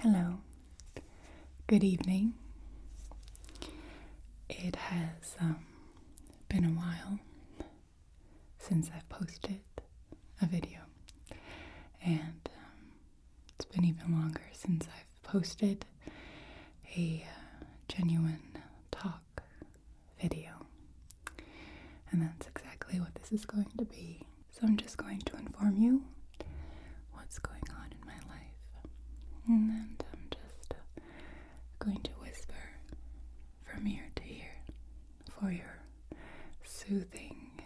Hello, good evening. It has been a while since I've posted a video, and it's been even longer since I've posted a genuine talk video, and that's exactly what this is going to be. So I'm just going to inform you what's going on in my life, and then I'm just going to whisper from ear to ear for your soothing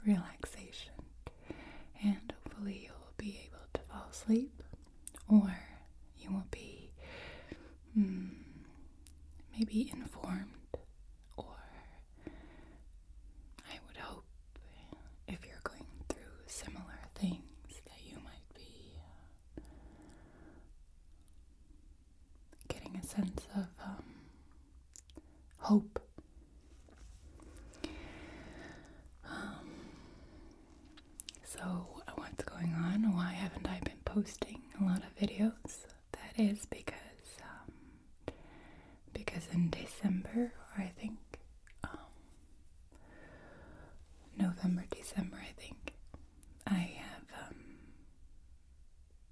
relaxation, and hopefully you will be able to fall asleep, or you will be maybe informed, or I would hope if you're going through similar things that you might be getting a sense of hope. So what's going on? Why haven't I been posting a lot of videos? That is because in December, or I think November, December,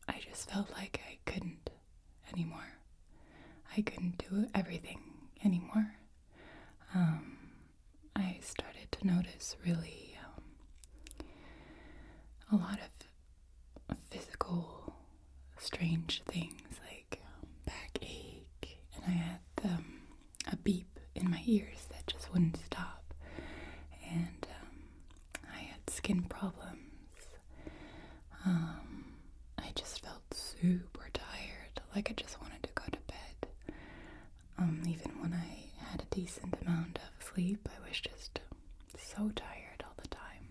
I just felt like I couldn't anymore. I couldn't do everything anymore. I started to notice really a lot of physical strange things, like backache, and I had a beep in my ears that just wouldn't stop, and I had skin problems. I just felt super tired, like I just wanted to go to bed. Even when I had a decent amount of sleep, I was just so tired all the time.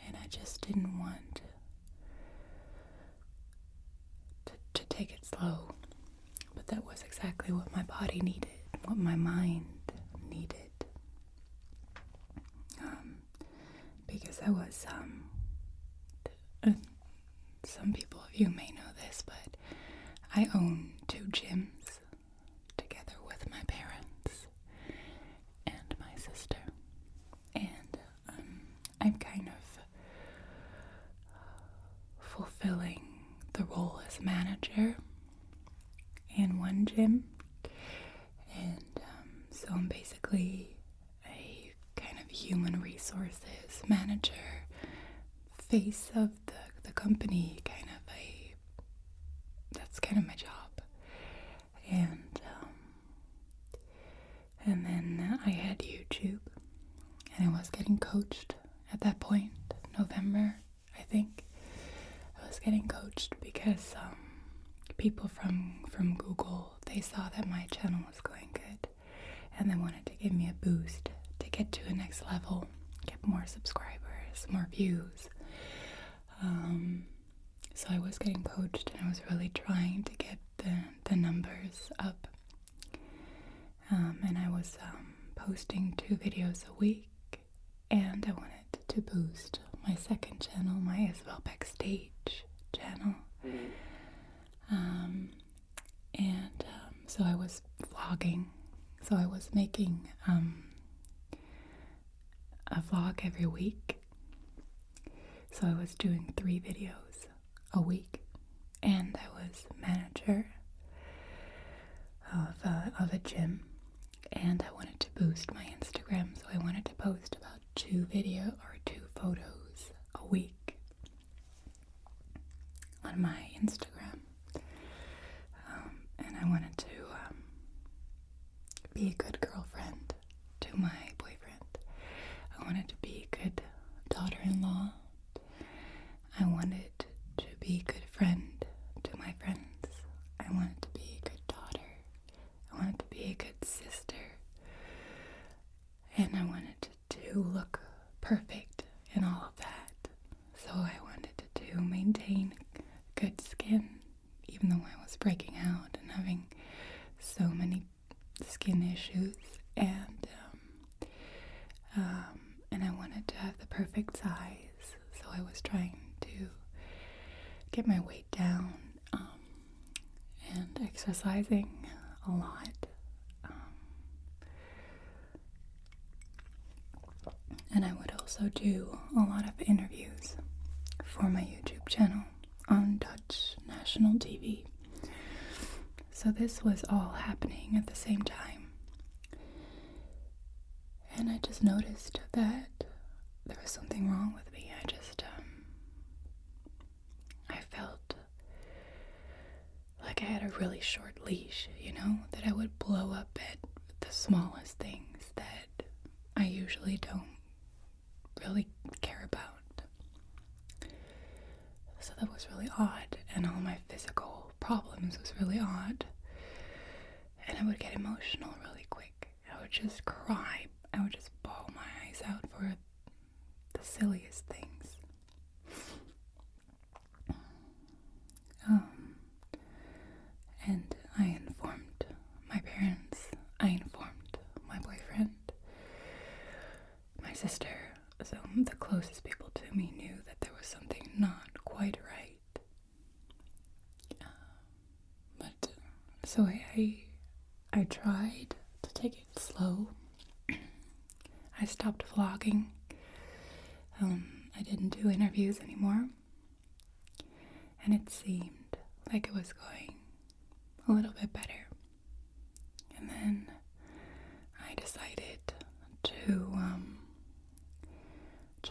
And I just didn't want to take it slow. But that was exactly what my body needed, what my mind needed. Because I was, some people of you may know this, but I own 2 gyms together with my parents and my sister. And I'm kind of fulfilling the role as manager in one gym. And so I'm basically a kind of human resources manager, face of the company, that's kind of my job. And then I had YouTube, and I was getting coached at that point, November, I think. I was getting coached because people from Google, they saw that my channel was going good, and they wanted to give me a boost to get to the next level, get more subscribers, more views. So I was getting coached, and I was really trying to get the numbers up. And I was posting 2 videos a week, and I wanted to boost my second channel, my Isabel Backstage channel. So I was vlogging. So I was making a vlog every week. So I was doing 3 videos a week, and I was manager of a gym, and I wanted to boost my Instagram, so I wanted to post about 2 photos a week on my Instagram, and I wanted to be a good girlfriend to my boyfriend. I wanted to be a good daughter-in-law. I wanted to be a good friend to my friends. I wanted to be a good daughter. I wanted to be a good sister. And I wanted to look perfect in all of that. So I wanted to maintain good skin, even though I was breaking out and having so many skin issues. And I wanted to have the perfect size. So I was trying to get my weight down. exercising a lot. And I would also do a lot of interviews for my YouTube channel on Dutch national TV. So this was all happening at the same time. And I just noticed that there was something wrong with me. I felt like I had a really short leash, that I would blow up at the smallest things that I usually don't really care about. So that was really odd, and all my physical problems was really odd. And I would get emotional really quick. I would just cry. I would just bawl my eyes out for the silliest things. And I informed my parents. I informed my boyfriend. My sister. So the closest people to me knew that there was something not quite right. So I tried to take it slow. I stopped vlogging. I didn't do interviews anymore. And it seemed like it was going a little bit better. And then I decided to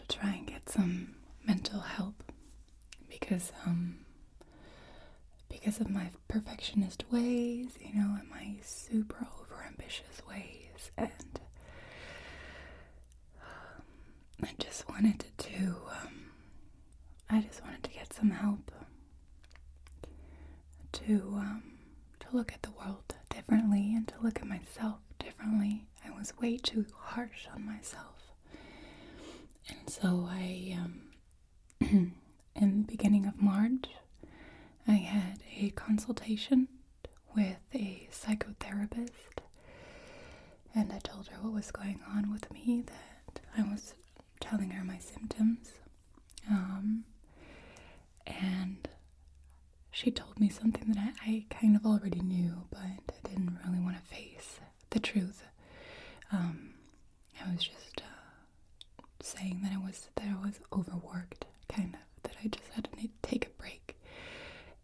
try and get some mental help because of my perfectionist ways, and my super overambitious ways, and I just wanted to get some help to look at the world differently and to look at myself differently. I was way too harsh on myself. And so in the beginning of March, I had a consultation with a psychotherapist, and I told her what was going on with me, that I was telling her my symptoms, and she told me something that I kind of already knew, but I didn't really want to face the truth. I was just saying that I was overworked, kind of, that I just had to take a break.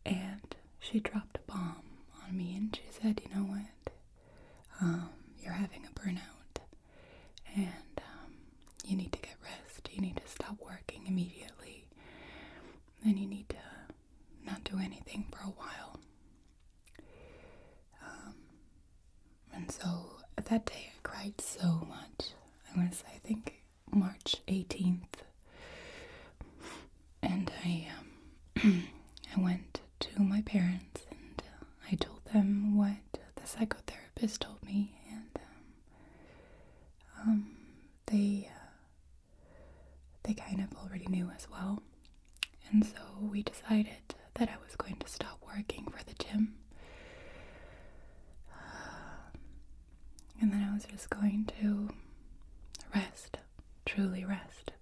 And she dropped a bomb on me, and she said, "You know what? You're having a burnout, and you need to get rest. You need to stop working immediately, and you need to not do anything for a while." And so that day I cried so much. It was, I think, March 18th, and I went to my parents, and I told them what the psychotherapist told me, and they kind of already knew as well. And so we decided that I was going to stop working for the gym, and then I was just going to rest, truly rest.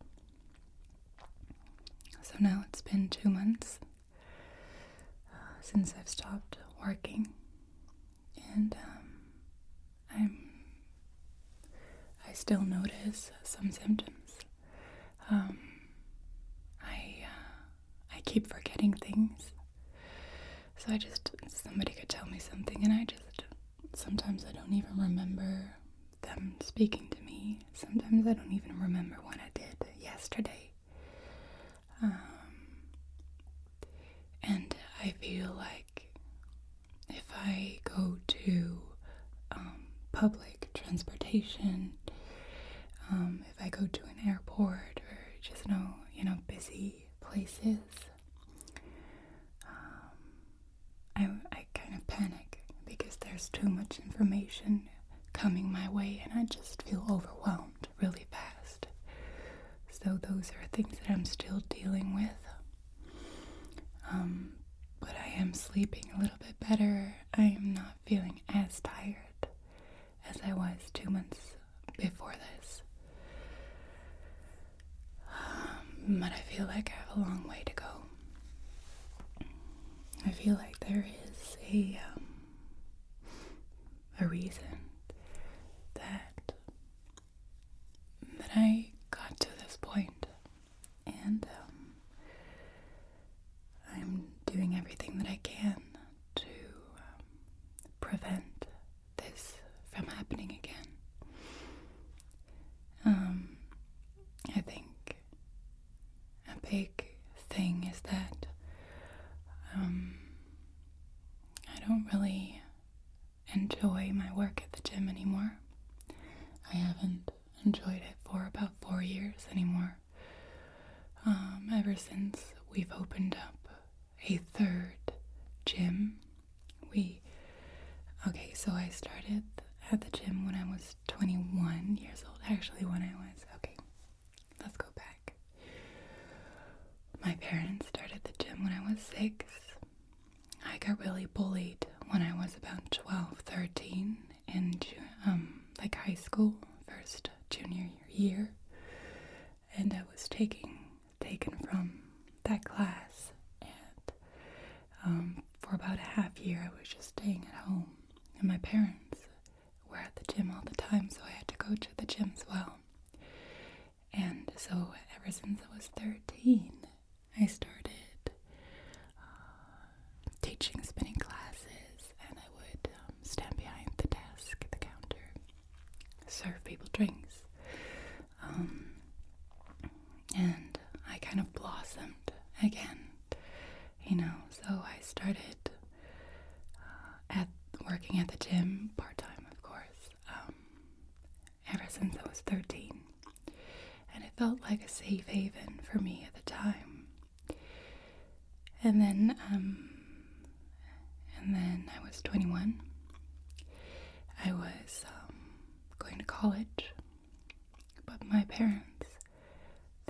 So now it's been 2 months since I've stopped working, and I still notice some symptoms. I keep forgetting things, so somebody could tell me something, and sometimes I don't even remember them speaking to me. Sometimes I don't even remember what I did yesterday. And I feel like if I go to public transportation, if I go to an airport or just busy places, I kind of panic because there's too much information coming my way, and I just feel overwhelmed really fast. So those are things that I'm still dealing with. But I am sleeping a little bit better. I am not feeling as tired as I was 2 months before this. But I feel like I have a long way to go. I feel like there is reason that I got to this point, and I'm doing everything that I can to prevent this from happening again. I think a big thing is that I don't really enjoy my work at the gym anymore. I haven't enjoyed it for about 4 years anymore. Ever since we've opened up a third gym. So I started at the gym when I was 21 years old. Actually, let's go back. My parents started the gym when I was 6. I got really bullied when I was about 12, 13 in high school, first junior year. And I was taken from that class, and for about a half year I was just staying at home, and my parents were at the gym all the time, so I had to go to the gym as well. And so ever since I was 13, I started teaching spinning classes, and I would stand behind the desk at the counter, serve people drinks, and I kind of blossomed again, so I started working at the gym part-time, of course, ever since I was 13, and it felt like a safe haven for me at the time. And then I was 21. I was going to college, but my parents,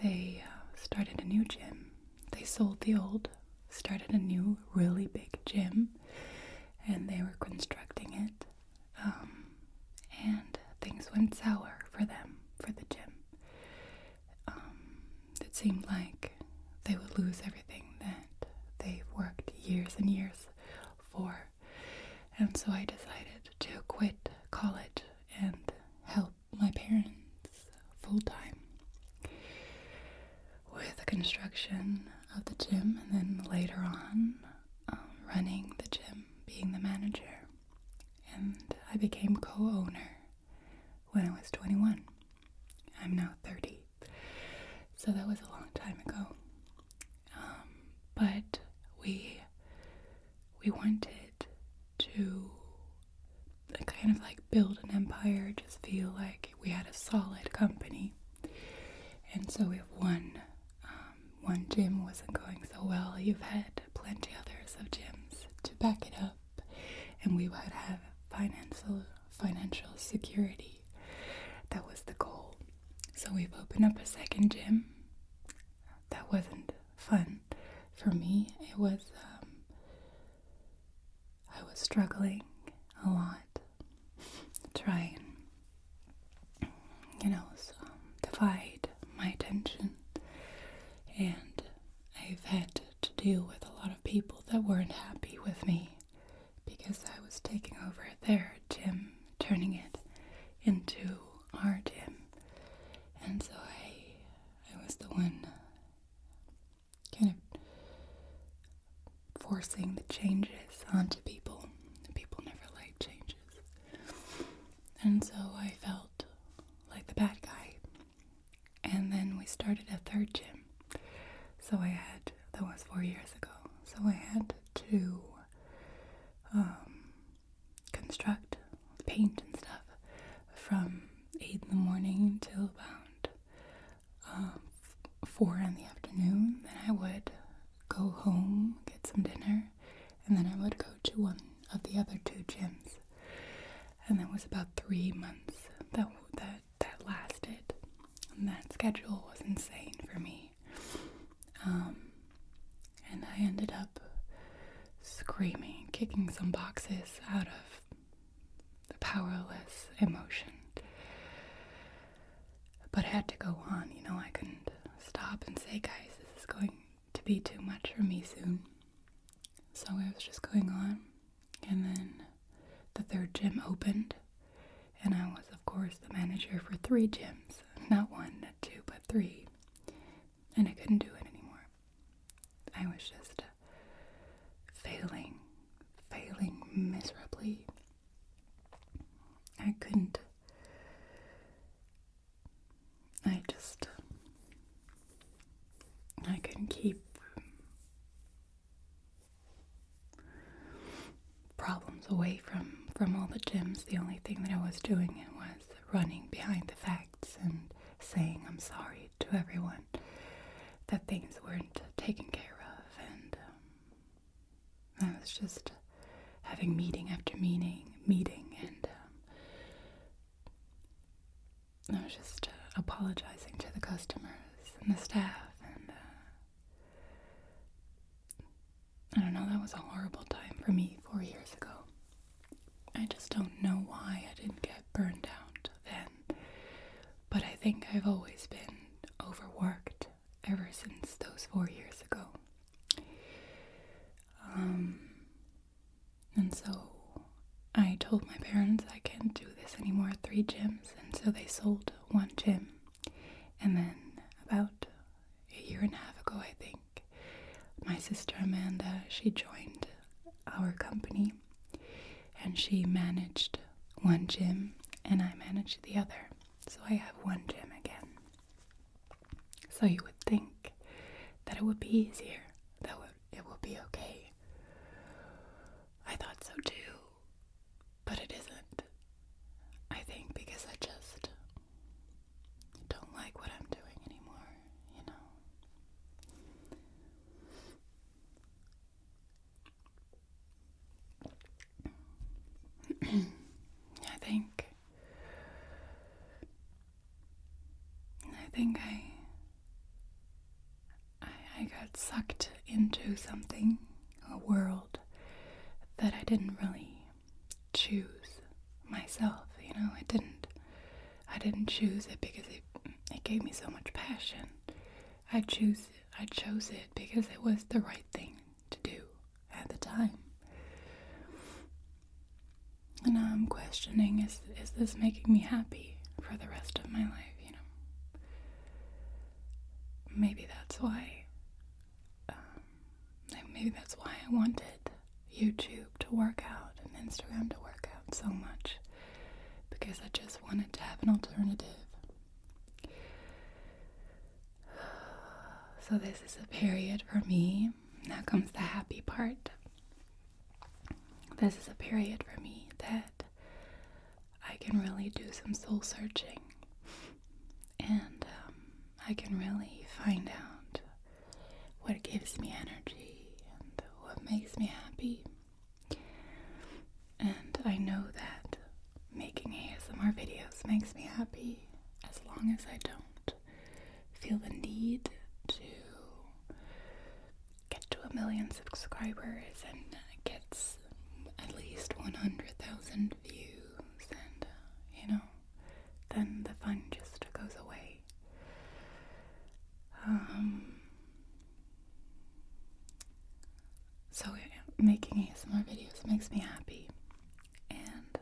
they started a new gym. They sold the old, started a new really big gym, and they were constructing it, and things went sour for them, for the gym. It seemed like they would lose everything that they've worked years and years for, and so I decided to quit college and help my parents full-time with the construction of the gym, and then later on running the gym, being the manager. And I became co-owner when I was 21. I'm now 30, so that was a long time ago. But we wanted to kind of like build an empire, just feel like we had a solid company. And so if one gym wasn't going so well, you've had plenty others of gyms to back it up, and we would have financial security. That was the goal. So we've opened up a second gym. That wasn't fun for me. It was I was struggling a lot to try and divide my attention, and I've had to deal with a lot of people that weren't happy with me because I was taking over their gym, turning it into our gym. And so I was the one kind of forcing the changes onto people. People never like changes. And so I felt like the bad guy. And then we started a third gym. So that was 4 years ago. So I had to construct, paint and stuff from 8 in the morning till about 4 in the afternoon. Then I would go home, get some dinner, and then I would go to one of the other 2 gyms. And that was about 3 months that lasted. And that schedule was insane for me. And I ended up screaming, kicking some boxes out of the powerless emotion. But I had to go on, I couldn't stop and say, guys, this is going to be too much for me soon. So it was just going on. And then the third gym opened, and I was, of course, the manager for 3 gyms. Not 1, not 2, but 3. And I couldn't do it anymore. I was just failing miserably. I couldn't. I couldn't keep problems away from all the gyms. The only thing that I was doing was running behind the facts and saying I'm sorry to everyone that things weren't taken care of, and I was just having meeting after meeting, and I was just apologizing to the customers and the staff, and I don't know, that was a horrible time for me 4 years ago. I just don't know why I didn't get burned out then, but I think I've always been overworked ever since those 4 years ago. And so I told my parents I can't do this anymore at 3 gyms, and so they sold 1 gym. And then about a year and a half ago, I think, my sister Amanda, she joined our company, and she managed 1 gym and I managed the other. So I have 1 gym again. So you would think that it would be easier, that it would be okay. I thought so too, but it isn't. I think because I just don't like what I'm doing anymore, I think I got sucked into something, a world that I didn't really choose myself. I didn't choose it because it gave me so much passion. I chose it because it was the right thing to do at the time. And now I'm questioning, is this making me happy for the rest of my life, Maybe that's why I wanted YouTube to work out and Instagram to work out so much, because I just wanted to have an alternative. So this is a period for me. Now comes the happy part. This is a period for me that I can really do some soul searching, and I can really find out what gives me energy and what makes me happy. And I know that making ASMR videos makes me happy as long as I don't feel the need to get to 1 million subscribers and gets at least 100,000 views, and then the fun just goes away. So making ASMR videos makes me happy, and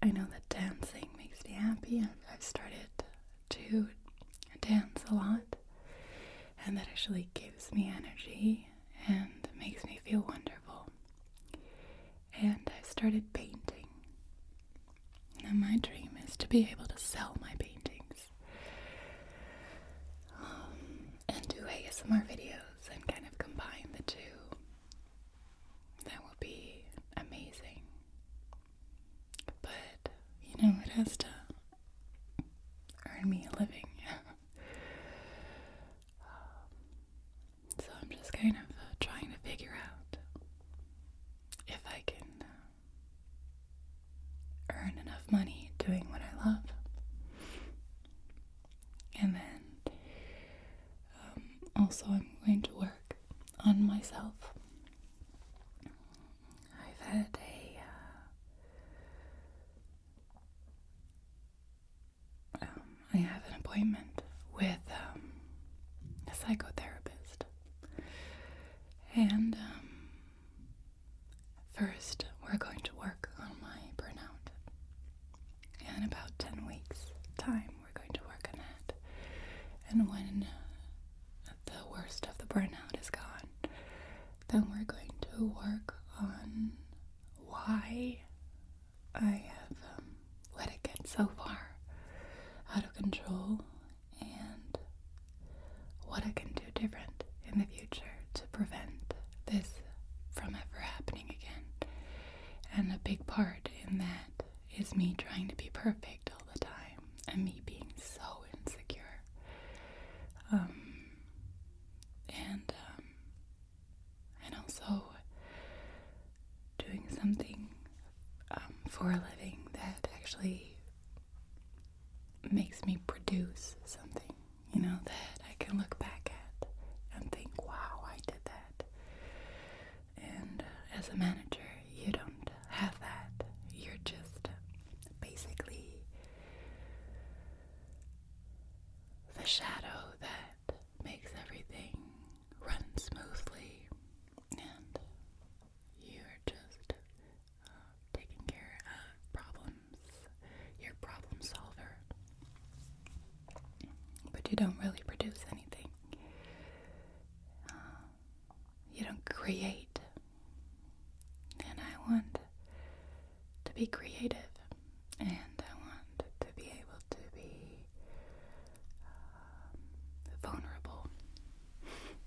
I know that dancing makes me happy. I've started to dance a lot, and that actually gives me energy and makes me feel wonderful. And I started painting, and my dream is to be able to sell my paintings and do ASMR videos and kind of combine the two. That would be amazing. But, it has to earn me a living. So I'm just kind of trying to figure out if I can earn enough money doing what I love. And then also I'm going to work on myself. I've had I have an appointment with a psychotherapist, and first we're going to work on my work on why I have let it get so far out of control and what I can do different in the future to prevent this from ever happening again. And a big part in that is me trying to be perfect all the time and me being so insecure. And also doing something for a living that actually makes me produce something, that I can look back at and think, wow, I did that. And as a manager, you don't have that. You're just basically the shadow that makes everything run smoothly, and you're just taking care of problems. You're a problem solver, but you don't really produce anything. You don't create, and I want to be creative, and I want to be able to be vulnerable,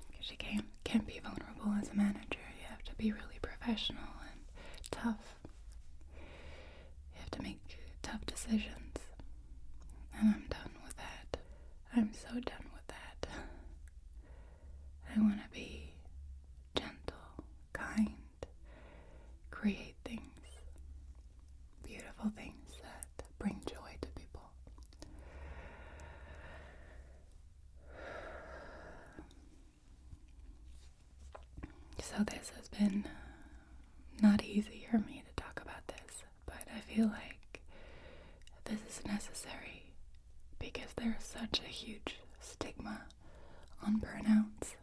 because you can't be vulnerable as a manager. You have to be really professional and tough. You have to make tough decisions, and I'm done with that. I'm so done with that. I want to be gentle, kind, create things, beautiful things that bring joy to people. So this has been not easy for me to talk about this, but I feel like this is necessary because there's such a huge stigma on burnouts.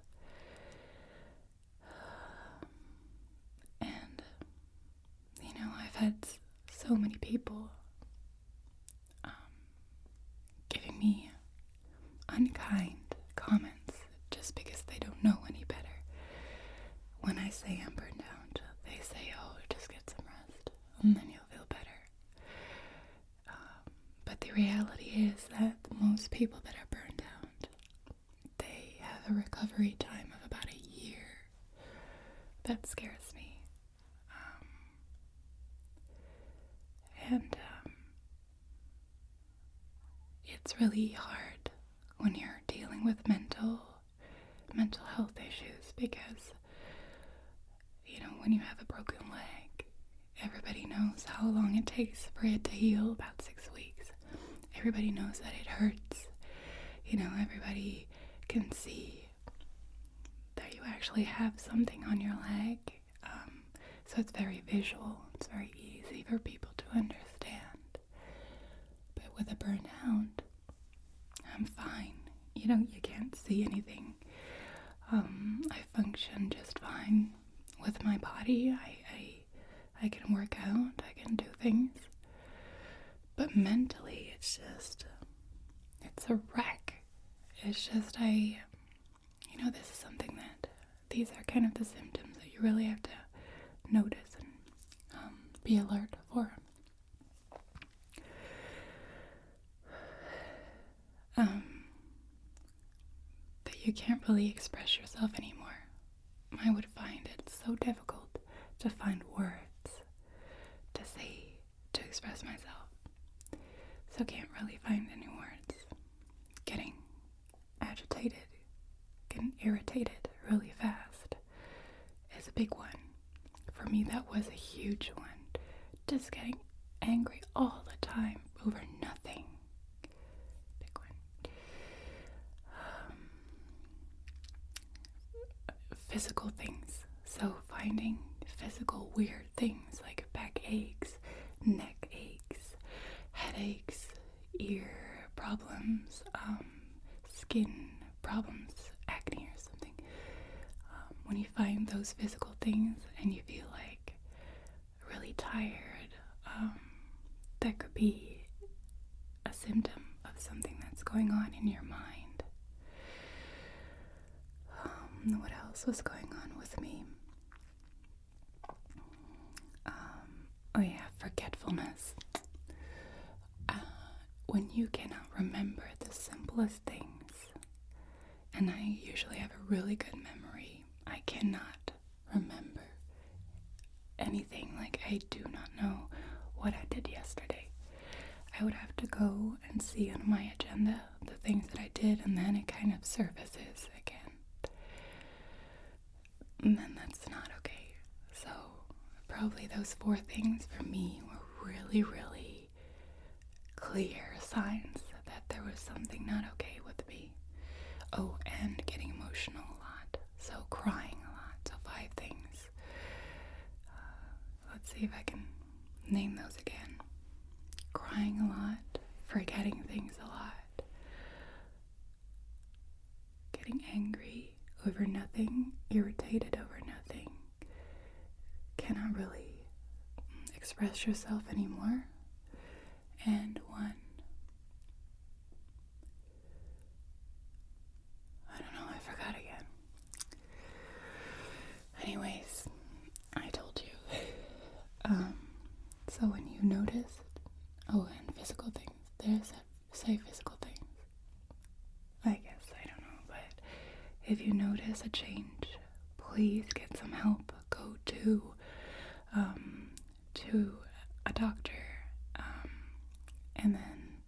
And, I've had so many people giving me unkind comments just because they don't know any better. When I say I'm burned out, they say, oh, just get some rest, and then you'll feel better. But the reality is that most people that are burned out, they have a recovery time of about a year. That scares me. And it's really hard when you're dealing with mental health issues because, when you have a broken leg, everybody knows how long it takes for it to heal, about 6 weeks. Everybody knows that it hurts. Everybody can see that you actually have something on your leg. So it's very visual. It's very easy for people to understand. But with a burnout, I'm fine. You can't see anything. I function just fine with my body. I can work out. I can do things. But mentally, it's a wreck. It's just, this is something that, these are kind of the symptoms that you really have to notice and be alert for. That you can't really express yourself anymore. I would find it so difficult to find words to say, to express myself. So can't really find any words. Getting agitated, getting irritated really fast is a big one. For me, that was a huge one. Just getting angry all the time over nothing. Big one. Physical things. So finding physical weird things like back aches, neck aches, headaches, ear problems, skin problems, acne or something. When you find those physical things and you feel like really tired, that could be a symptom of something that's going on in your mind. What else was going on with me? when you cannot remember the simplest things, and I usually have a really good memory, I cannot remember anything. Like, I do not know what I did yesterday. I would have to go and see on my agenda the things that I did, and then it kind of surfaces again. And then that's not okay. So probably those 4 things for me were really, really clear signs that there was something not okay with me. Oh, and getting emotional a lot. So crying a lot. So 5 things. Let's see if I can name those again. Crying a lot. Forgetting things a lot. Getting angry over nothing. Irritated over nothing. Cannot really express yourself anymore. And 1. I don't know, I forgot again. Anyways, I told you. So when you notice, and physical things. Say physical things. I guess, I don't know, but if you notice a change, please get some help. Go to a doctor, and then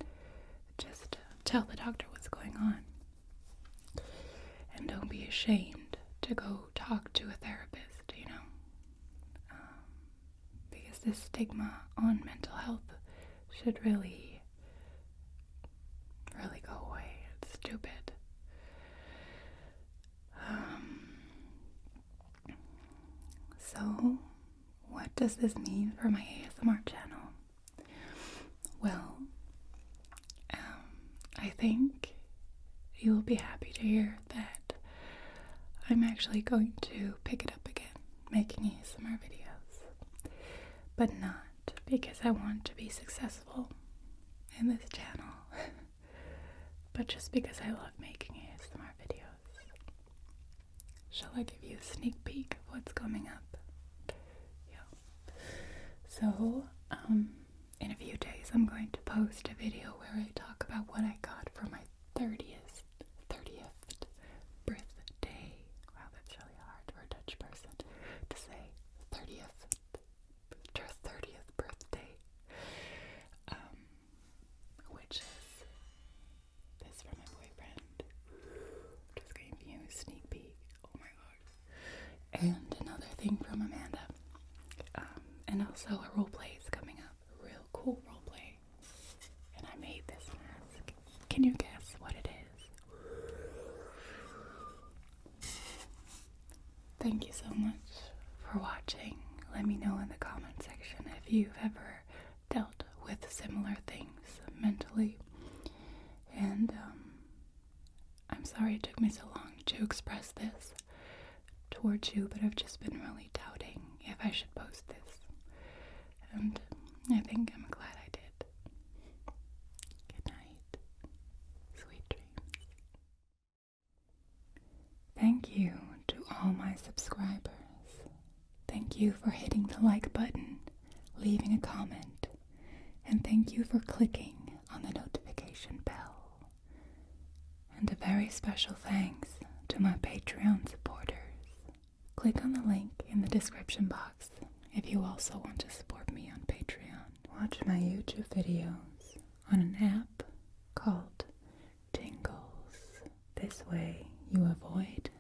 just tell the doctor what's going on. And don't be ashamed to go talk to a therapist, because this stigma on mental health should really go away. It's stupid. So, what does this mean for my ASMR channel? Well, I think you'll be happy to hear that I'm actually going to pick it up again, making ASMR videos. But not because I want to be successful in this channel, but just because I love making ASMR videos. Shall I give you a sneak peek of what's coming up? Yeah. So, in a few days I'm going to post a video where I talk about what I got for my 30th birthday. Wow, that's really hard for a Dutch person to say. 30th birthday. Which is this from my boyfriend. Just giving you a sneak peek. Oh my god. And another thing from Amanda. And also a role play is coming up. A real cool role play. And I made this mask. Can you guess what it is? Thank you so much for watching. Let me know in the comment section if you've ever dealt with similar things mentally. And I'm sorry it took me so long to express this towards you, but I've just been really doubting if I should post this. And I think I'm glad I did. Good night. Sweet dreams. Thank you to all my subscribers. Thank you for hitting the like button, leaving a comment, and thank you for clicking on the notification bell. And a very special thanks to my Patreon supporters. Click on the link in the description box if you also want to support me on Patreon. Watch my YouTube videos on an app called Tingles. This way you avoid